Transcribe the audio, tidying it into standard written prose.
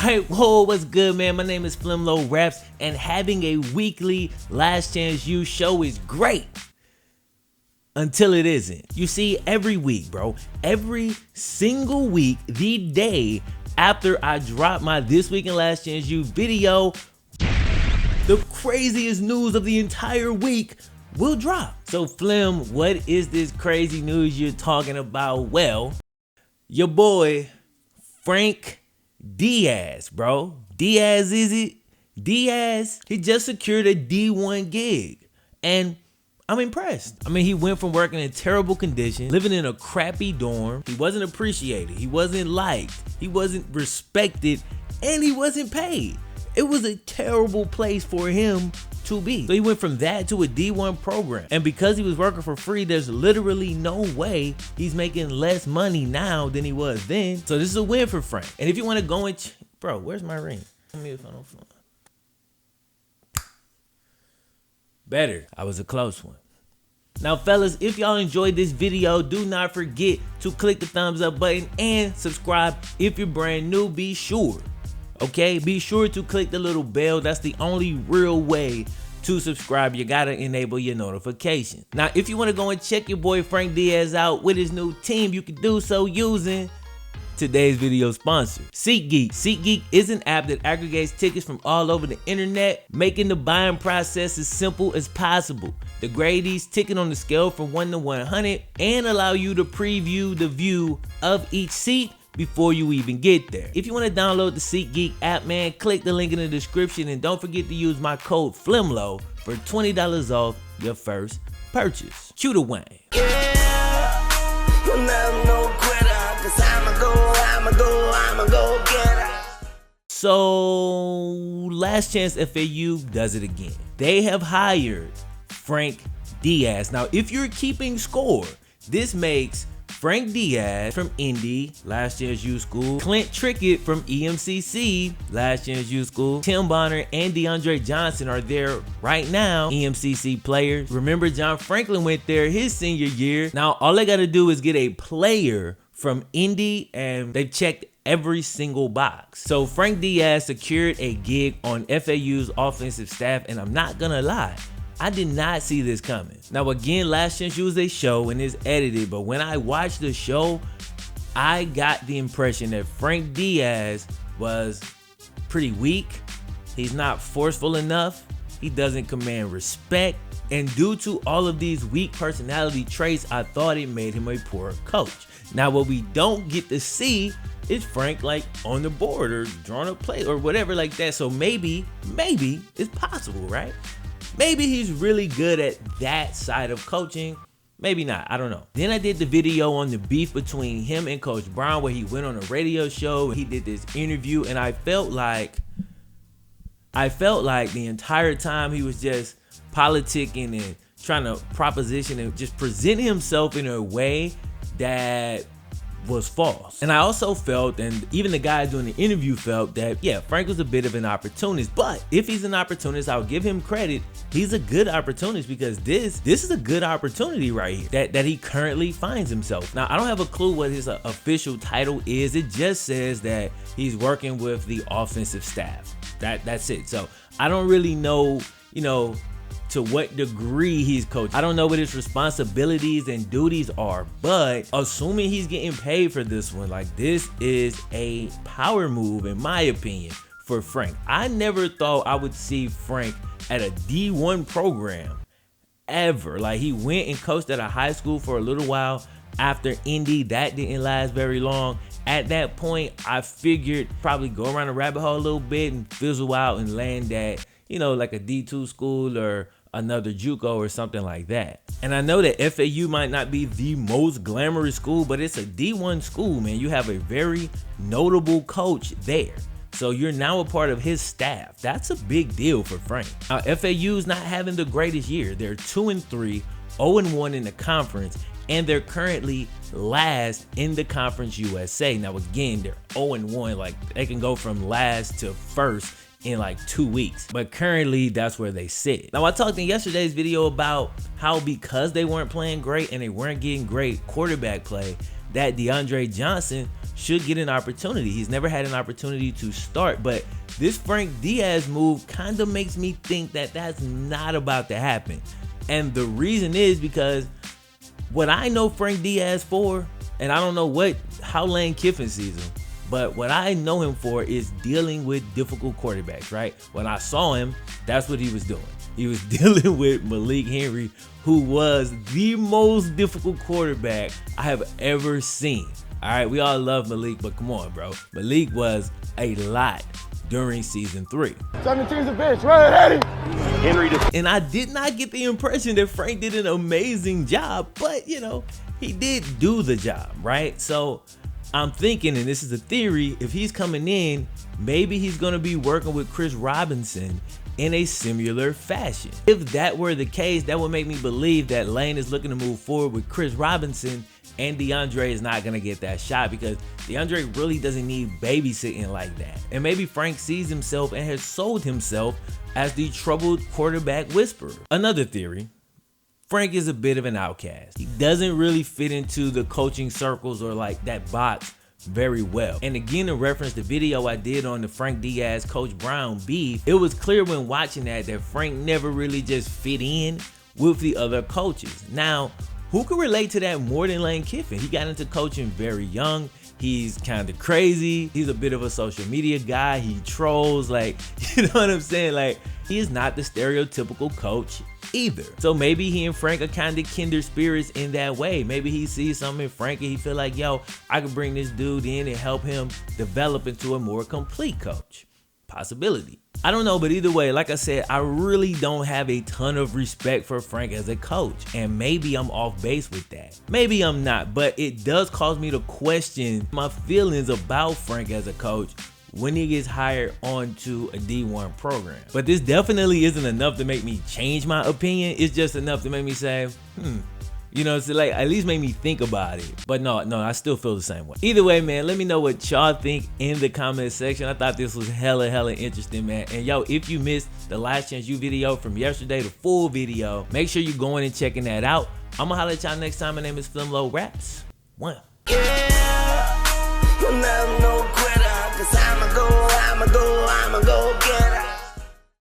Alright, whoa, what's good, man? My name is FlemLo Raps, and having a weekly Last Chance U show is great. Until it isn't. You see, every week, bro, every single week, the day after I drop my This Week in Last Chance U video, the craziest news of the entire week will drop. So Flem, what is this crazy news you're talking about? Well, your boy, Frank Diaz, bro. Diaz, is it? Diaz, he just secured a D1 gig. And I'm impressed. I mean, he went from working in terrible conditions, living in a crappy dorm. He wasn't appreciated. He wasn't liked. He wasn't respected. And he wasn't paid. It was a terrible place for him to be. So he went from that to a D1 program. And because he was working for free, there's literally no way he's making less money now than he was then. So this is a win for Frank. And if you want to go and, bro, where's my ring? Let me if I don't find. Better. I was a close one. Now, fellas, if y'all enjoyed this video, do not forget to click the thumbs up button and subscribe if you're brand new. Be sure. Okay, be sure to click the little bell. That's the only real way to subscribe. You gotta enable your notifications. Now, if you want to go and check your boy Frank Diaz out with his new team, you can do so using today's video sponsor, SeatGeek. SeatGeek is an app that aggregates tickets from all over the internet, making the buying process as simple as possible. They grade each ticket on the scale from 1 to 100 and allow you to preview the view of each seat before you even get there. If you want to download the SeatGeek app, man, click the link in the description and don't forget to use my code FlemLo for $20 off your first purchase. Chew the Wayne. So, Last Chance FAU does it again. They have hired Frank Diaz. Now, if you're keeping score, this makes Frank Diaz from Indy, Last Chance U School, Clint Trickett from EMCC, Last Chance U School, Tim Bonner and DeAndre Johnson are there right now, EMCC players. Remember, John Franklin went there his senior year. Now, all they got to do is get a player from Indy, and they've checked every single box. So Frank Diaz secured a gig on FAU's offensive staff, and I'm not gonna lie, I did not see this coming. Now again, Last Chance U is a show and it's edited, but when I watched the show, I got the impression that Frank Diaz was pretty weak. He's not forceful enough. He doesn't command respect. And due to all of these weak personality traits, I thought it made him a poor coach. Now what we don't get to see is Frank like on the board or drawing a play or whatever like that. So maybe it's possible, right? Maybe he's really good at that side of coaching. Maybe not, I don't know. Then I did the video on the beef between him and Coach Brown where he went on a radio show and he did this interview, and I felt like the entire time he was just politicking and trying to proposition and just present himself in a way that was false. And I also felt, and even the guy doing the interview felt, that yeah, Frank was a bit of an opportunist. But if he's an opportunist, I'll give him credit. He's a good opportunist because this is a good opportunity right here that he currently finds himself. Now, I don't have a clue what his official title is. It just says that he's working with the offensive staff. That's it. So I don't really know, to what degree he's coaching. I don't know what his responsibilities and duties are, but assuming he's getting paid for this one, like, this is a power move in my opinion for Frank. I never thought I would see Frank at a D1 program ever. Like, he went and coached at a high school for a little while after Indy. That didn't last very long. At that point, I figured probably go around the rabbit hole a little bit and fizzle out and land at, like a D2 school or another JUCO or something like that. And I know that FAU might not be the most glamorous school, but it's a D1 school, man. You have a very notable coach there. So you're now a part of his staff. That's a big deal for Frank. Now, FAU's not having the greatest year. They're 2-3, 0-1 in the conference, and they're currently last in the Conference USA. Now again, they're 0-1, like they can go from last to first in like 2 weeks, but currently that's where they sit. Now, I talked in yesterday's video about how because they weren't playing great and they weren't getting great quarterback play, that DeAndre Johnson should get an opportunity. He's never had an opportunity to start, but this Frank Diaz move kind of makes me think that that's not about to happen. And the reason is because what I know Frank Diaz for, and I don't know how Lane Kiffin sees him, but what I know him for is dealing with difficult quarterbacks, right? When I saw him, that's what he was doing. He was dealing with Malik Henry, who was the most difficult quarterback I have ever seen. All right, we all love Malik, but come on, bro. Malik was a lot during season 3. 17's a bitch, right, Eddie? Henry. And I did not get the impression that Frank did an amazing job, but you know, he did do the job, right? So I'm thinking, and this is a theory, if he's coming in, maybe he's gonna be working with Chris Robinson in a similar fashion. If that were the case, that would make me believe that Lane is looking to move forward with Chris Robinson, and DeAndre is not gonna get that shot because DeAndre really doesn't need babysitting like that. And maybe Frank sees himself and has sold himself as the troubled quarterback whisperer. Another theory, Frank is a bit of an outcast. He doesn't really fit into the coaching circles or like that box very well. And again, to reference the video I did on the Frank Diaz Coach Brown beef, it was clear when watching that Frank never really just fit in with the other coaches. Now, who can relate to that more than Lane Kiffin? He got into coaching very young. He's kind of crazy. He's a bit of a social media guy. He trolls, like, you know what I'm saying? Like, he is not the stereotypical coach either. So maybe he and Frank are kind of kindred spirits in that way. Maybe he sees something in Frank and he feel like, yo, I could bring this dude in and help him develop into a more complete coach. Possibility. I don't know, but either way, like I said, I really don't have a ton of respect for Frank as a coach, and maybe I'm off base with that. Maybe I'm not, but it does cause me to question my feelings about Frank as a coach when he gets hired onto a D1 program. But this definitely isn't enough to make me change my opinion. It's just enough to make me say, you know, so like at least make me think about it. But no, I still feel the same way. Either way, man, let me know what y'all think in the comment section. I thought this was hella interesting, man. And yo, if you missed the Last Chance U video from yesterday, the full video, make sure you're going and checking that out. I'm gonna holler at y'all next time. My name is FlemLo Raps. One. Yeah, I'm no quitter, 'cause I'ma go get